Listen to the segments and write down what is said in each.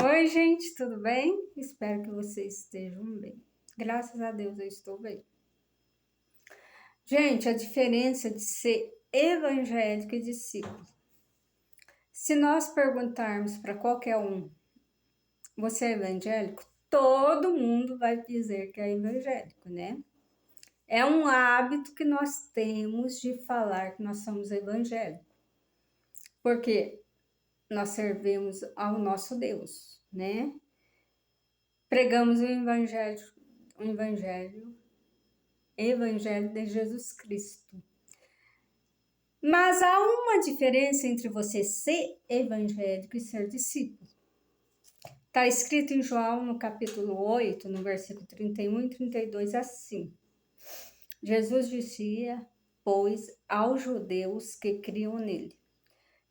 Oi, gente, tudo bem? Espero que vocês estejam bem. Graças a Deus eu estou bem. Gente, a diferença de ser evangélico e discípulo. Se nós perguntarmos para qualquer um, você é evangélico? Todo mundo vai dizer que é evangélico, né? É um hábito que nós temos de falar que nós somos evangélicos. Porque nós servimos ao nosso Deus, né? Pregamos o evangelho de Jesus Cristo. Mas há uma diferença entre você ser evangélico e ser discípulo. Está escrito em João, no capítulo 8, no versículo 31 e 32, assim. Jesus dizia, pois, aos judeus que criam nele: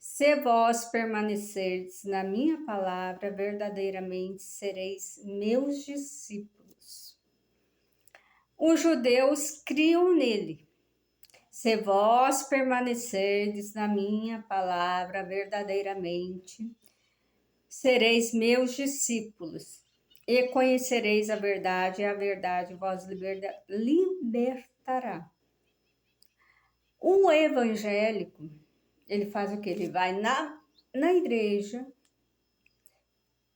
se vós permanecerdes na minha palavra, verdadeiramente sereis meus discípulos. Os judeus criam nele. Se vós permanecerdes na minha palavra verdadeiramente, sereis meus discípulos, e conhecereis a verdade, e a verdade vos libertará. O evangélico, ele faz o que? Ele vai na igreja,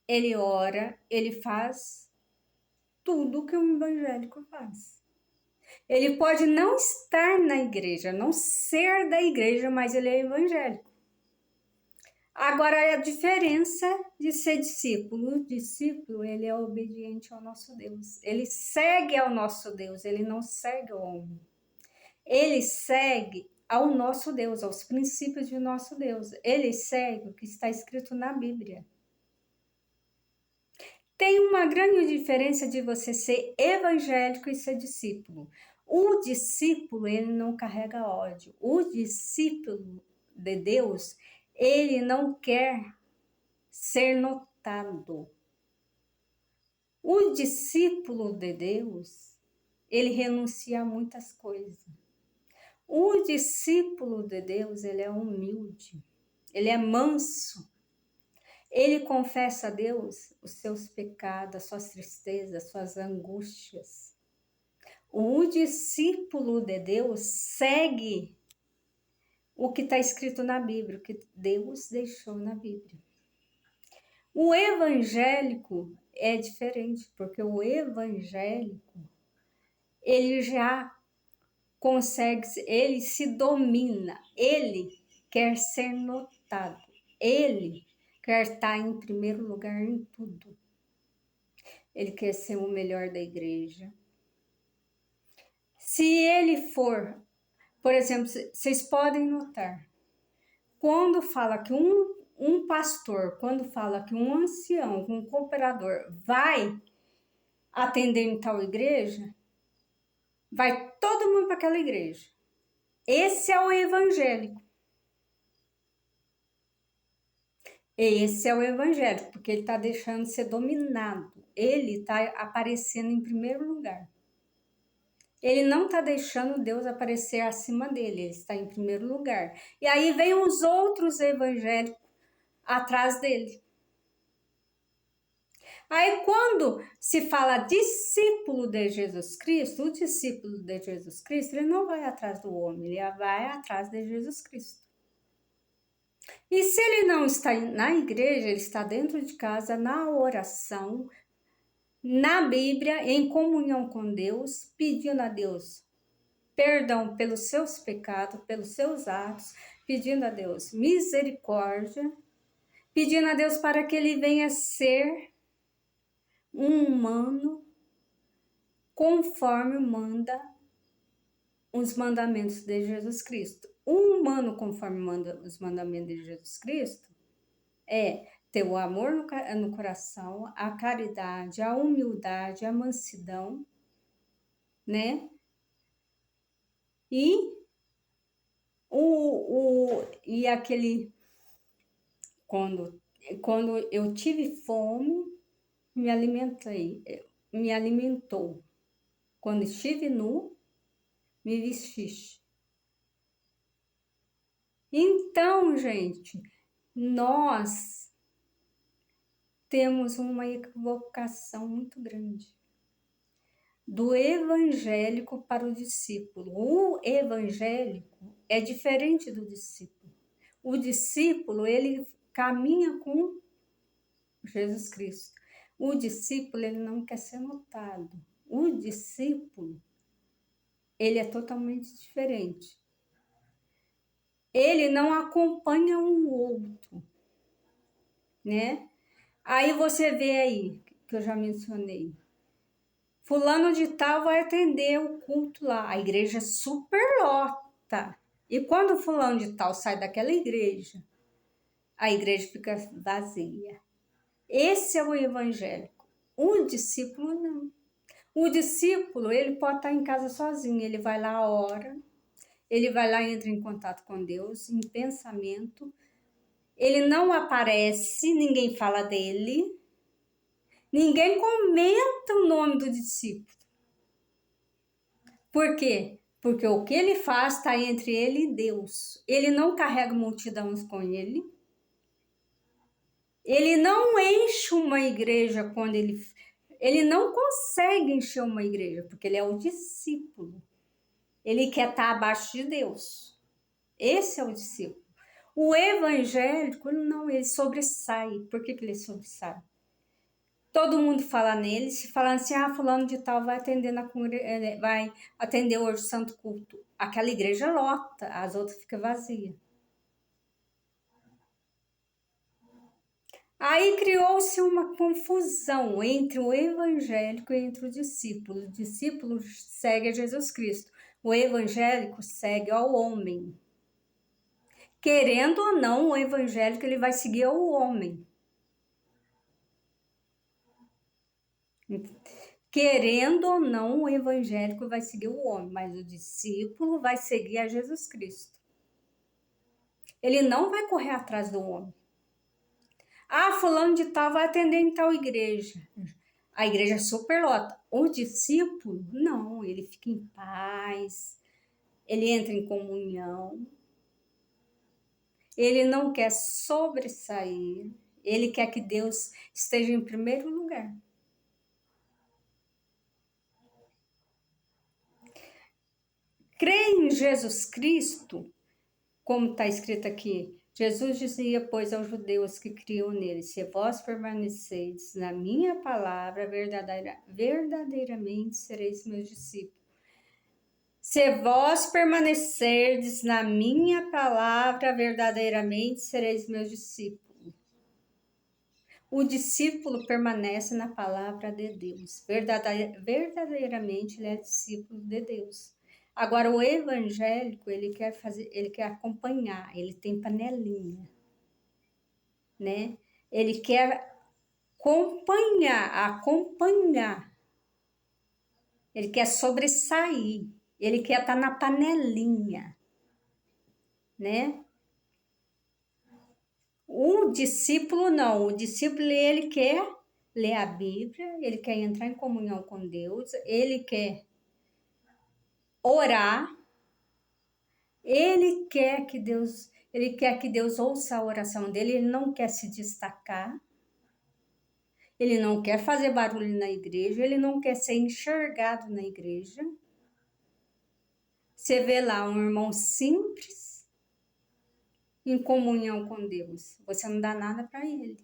ele ora, ele faz tudo que um evangélico faz. Ele pode não estar na igreja, não ser da igreja, mas ele é evangélico. Agora, a diferença de ser discípulo. O discípulo, ele é obediente ao nosso Deus. Ele segue ao nosso Deus, ele não segue ao homem. Ele segue ao nosso Deus, aos princípios de nosso Deus. Ele segue o que está escrito na Bíblia. Tem uma grande diferença de você ser evangélico e ser discípulo. O discípulo, ele não carrega ódio. O discípulo de Deus, ele não quer ser notado. O discípulo de Deus, ele renuncia a muitas coisas. O discípulo de Deus, ele é humilde, ele é manso. Ele confessa a Deus os seus pecados, as suas tristezas, as suas angústias. O discípulo de Deus segue o que está escrito na Bíblia, o que Deus deixou na Bíblia. O evangélico é diferente, porque o evangélico, ele já consegue, ele se domina, ele quer ser notado, ele quer estar em primeiro lugar em tudo. Ele quer ser o melhor da igreja. Se ele for, por exemplo, vocês podem notar, quando fala que um pastor, quando fala que um ancião, um cooperador vai atender em tal igreja, vai todo mundo para aquela igreja. Esse é o evangélico. Esse é o evangélico, porque ele está deixando de ser dominado. Ele está aparecendo em primeiro lugar. Ele não está deixando Deus aparecer acima dele, ele está em primeiro lugar. E aí vem os outros evangélicos atrás dele. Aí quando se fala discípulo de Jesus Cristo, o discípulo de Jesus Cristo, ele não vai atrás do homem, ele vai atrás de Jesus Cristo. E se ele não está na igreja, ele está dentro de casa, na oração, na Bíblia, em comunhão com Deus, pedindo a Deus perdão pelos seus pecados, pelos seus atos, pedindo a Deus misericórdia, pedindo a Deus para que ele venha ser um humano conforme manda os mandamentos de Jesus Cristo. Um humano conforme manda os mandamentos de Jesus Cristo é ter o amor no coração, a caridade, a humildade, a mansidão, né? E e aquele quando eu tive fome, me alimentou. Quando estive nu, me vestiste. Então, gente, nós temos uma equivocação muito grande do evangélico para o discípulo. O evangélico é diferente do discípulo. O discípulo, ele caminha com Jesus Cristo. O discípulo, ele não quer ser notado. O discípulo, ele é totalmente diferente. Ele não acompanha um outro, né? Aí você vê aí, que eu já mencionei. Fulano de tal vai atender o culto lá. A igreja superlota. E quando fulano de tal sai daquela igreja, a igreja fica vazia. Esse é o evangélico. O discípulo não. O discípulo, ele pode estar em casa sozinho, ele vai lá, ora, ele vai lá e entra em contato com Deus, em pensamento. Ele não aparece, ninguém fala dele, ninguém comenta o nome do discípulo. Por quê? Porque o que ele faz está entre ele e Deus. Ele não carrega multidões com ele. Ele não enche uma igreja quando ele não consegue encher uma igreja, porque ele é o discípulo. Ele quer estar abaixo de Deus. Esse é o discípulo. O evangélico, não, ele sobressai. Por que ele sobressai? Todo mundo fala nele, se falando assim, fulano de tal vai atender vai atender hoje o santo culto. Aquela igreja lota, as outras ficam vazias. Aí criou-se uma confusão entre o evangélico e entre o discípulo. O discípulo segue a Jesus Cristo. O evangélico segue ao homem. Querendo ou não, o evangélico ele vai seguir ao homem. Querendo ou não, o evangélico vai seguir o homem, mas o discípulo vai seguir a Jesus Cristo. Ele não vai correr atrás do homem. Fulano de tal vai atender em tal igreja. A igreja superlota. O discípulo, não, ele fica em paz, ele entra em comunhão, ele não quer sobressair, ele quer que Deus esteja em primeiro lugar. Crer em Jesus Cristo, como está escrito aqui, Jesus dizia, pois, aos judeus que criam nele, se vós permaneceis na minha palavra, verdadeiramente sereis meus discípulos. Se vós permanecerdes na minha palavra, verdadeiramente sereis meus discípulos. O discípulo permanece na palavra de Deus. Verdadeiramente ele é discípulo de Deus. Agora, o evangélico, ele quer acompanhar, ele tem panelinha, né? Ele quer acompanhar. Ele quer sobressair, ele quer estar na panelinha, né? O discípulo não, o discípulo ele quer ler a Bíblia, ele quer entrar em comunhão com Deus, ele quer orar, ele quer que Deus ouça a oração dele, ele não quer se destacar, ele não quer fazer barulho na igreja, ele não quer ser enxergado na igreja. Você vê lá um irmão simples, em comunhão com Deus, você não dá nada para ele.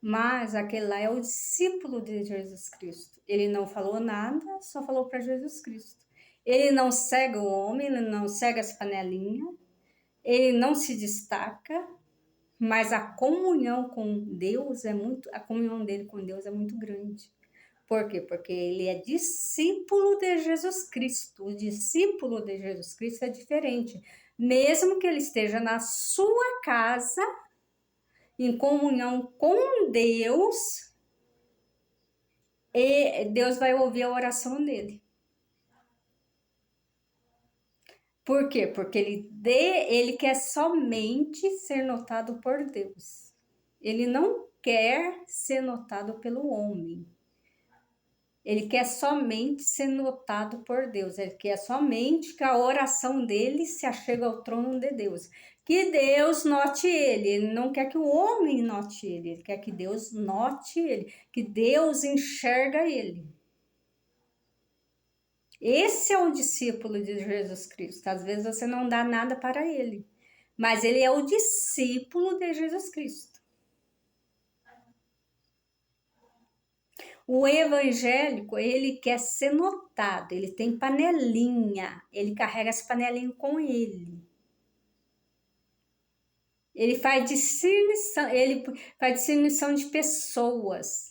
Mas aquele lá é o discípulo de Jesus Cristo. Ele não falou nada, só falou para Jesus Cristo. Ele não segue o homem, ele não segue as panelinhas, ele não se destaca, mas a comunhão com Deus a comunhão dele com Deus é muito grande. Por quê? Porque ele é discípulo de Jesus Cristo. O discípulo de Jesus Cristo é diferente. Mesmo que ele esteja na sua casa, em comunhão com Deus, e Deus vai ouvir a oração dele. Por quê? Porque ele quer somente ser notado por Deus. Ele não quer ser notado pelo homem. Ele quer somente ser notado por Deus. Ele quer somente que a oração dele se achegue ao trono de Deus. que Deus note ele. Ele não quer que o homem note ele. Ele quer que Deus note ele. Que Deus enxerga ele. Esse é o discípulo de Jesus Cristo. Às vezes você não dá nada para ele, mas ele é o discípulo de Jesus Cristo. O evangélico, ele quer ser notado, ele tem panelinha, ele carrega essa panelinha com ele. Ele faz discernição de pessoas.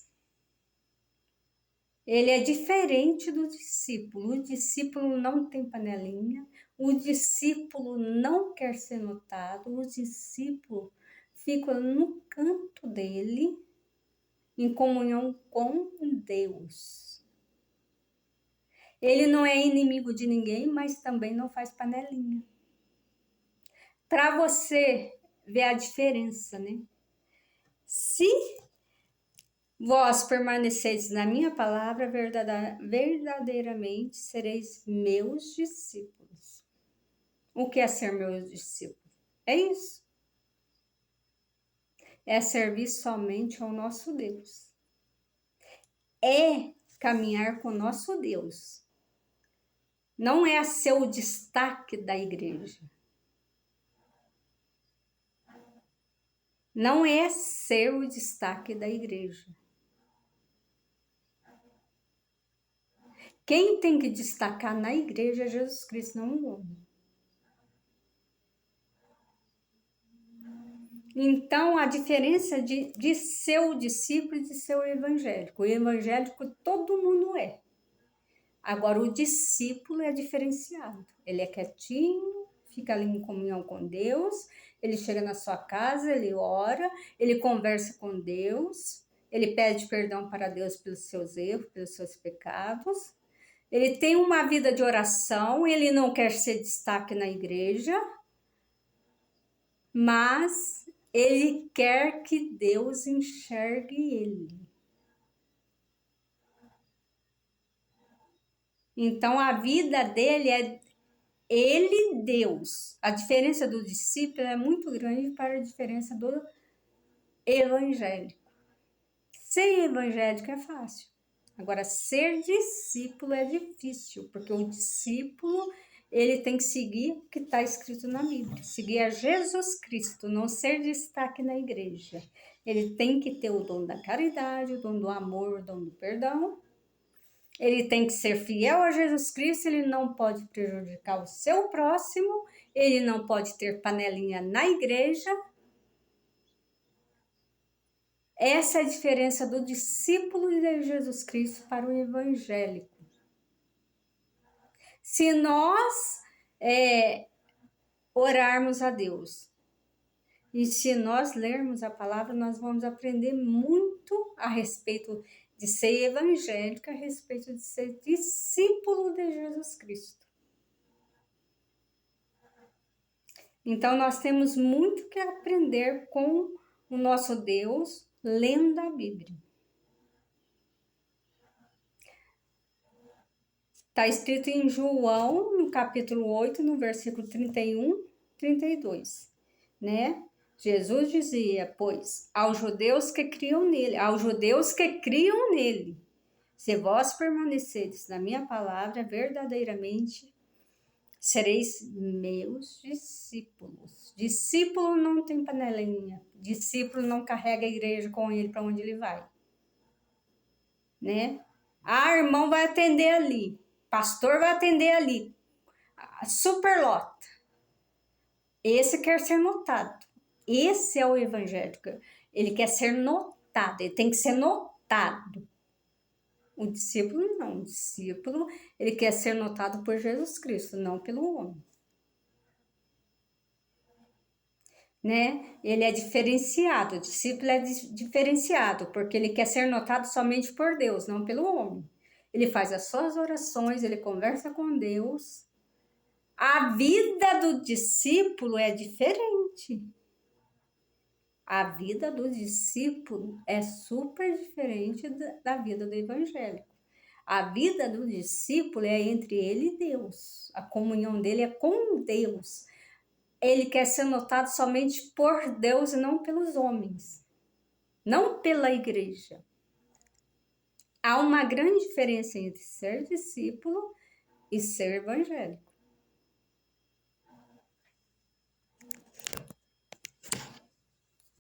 Ele é diferente do discípulo. O discípulo não tem panelinha, o discípulo não quer ser notado, o discípulo fica no canto dele, em comunhão com Deus. Ele não é inimigo de ninguém, mas também não faz panelinha. Para você ver a diferença, né? Se vós permaneceis na minha palavra, verdadeiramente sereis meus discípulos. O que é ser meus discípulos? É isso. É servir somente ao nosso Deus. É caminhar com o nosso Deus. Não é ser o destaque da igreja. Não é ser o destaque da igreja. Quem tem que destacar na igreja é Jesus Cristo, não o homem. Então, a diferença de ser o discípulo e de ser o evangélico. O evangélico todo mundo é. Agora, o discípulo é diferenciado. Ele é quietinho, fica ali em comunhão com Deus, ele chega na sua casa, ele ora, ele conversa com Deus, ele pede perdão para Deus pelos seus erros, pelos seus pecados. Ele tem uma vida de oração, ele não quer ser destaque na igreja, mas ele quer que Deus enxergue ele. Então, a vida dele é ele, Deus. A diferença do discípulo é muito grande para a diferença do evangélico. Ser evangélico é fácil. Agora, ser discípulo é difícil, porque o discípulo, ele tem que seguir o que está escrito na Bíblia. Seguir a Jesus Cristo, não ser destaque na igreja. Ele tem que ter o dom da caridade, o dom do amor, o dom do perdão. Ele tem que ser fiel a Jesus Cristo, ele não pode prejudicar o seu próximo, ele não pode ter panelinha na igreja. Essa é a diferença do discípulo de Jesus Cristo para o evangélico. Se nós orarmos a Deus e se nós lermos a palavra, nós vamos aprender muito a respeito de ser evangélico, a respeito de ser discípulo de Jesus Cristo. Então, nós temos muito que aprender com o nosso Deus lendo a Bíblia. Está escrito em João, no capítulo 8, no versículo 31, 32, né? Jesus dizia, pois, aos judeus que criam nele, se vós permaneceres na minha palavra, verdadeiramente sereis meus discípulos. Discípulo não tem panelinha. Discípulo não carrega a igreja com ele para onde ele vai. Né? Irmão vai atender ali. Pastor vai atender ali. Superlota. Esse quer ser notado. Esse é o evangélico. Ele quer ser notado. Ele tem que ser notado. O discípulo não. O discípulo, ele quer ser notado por Jesus Cristo, não pelo homem. Né? Ele é diferenciado. O discípulo é diferenciado, porque ele quer ser notado somente por Deus, não pelo homem. Ele faz as suas orações, ele conversa com Deus. A vida do discípulo é diferente. A vida do discípulo é super diferente da vida do evangélico. A vida do discípulo é entre ele e Deus. A comunhão dele é com Deus. ele quer ser notado somente por Deus e não pelos homens, não pela igreja. Há uma grande diferença entre ser discípulo e ser evangélico.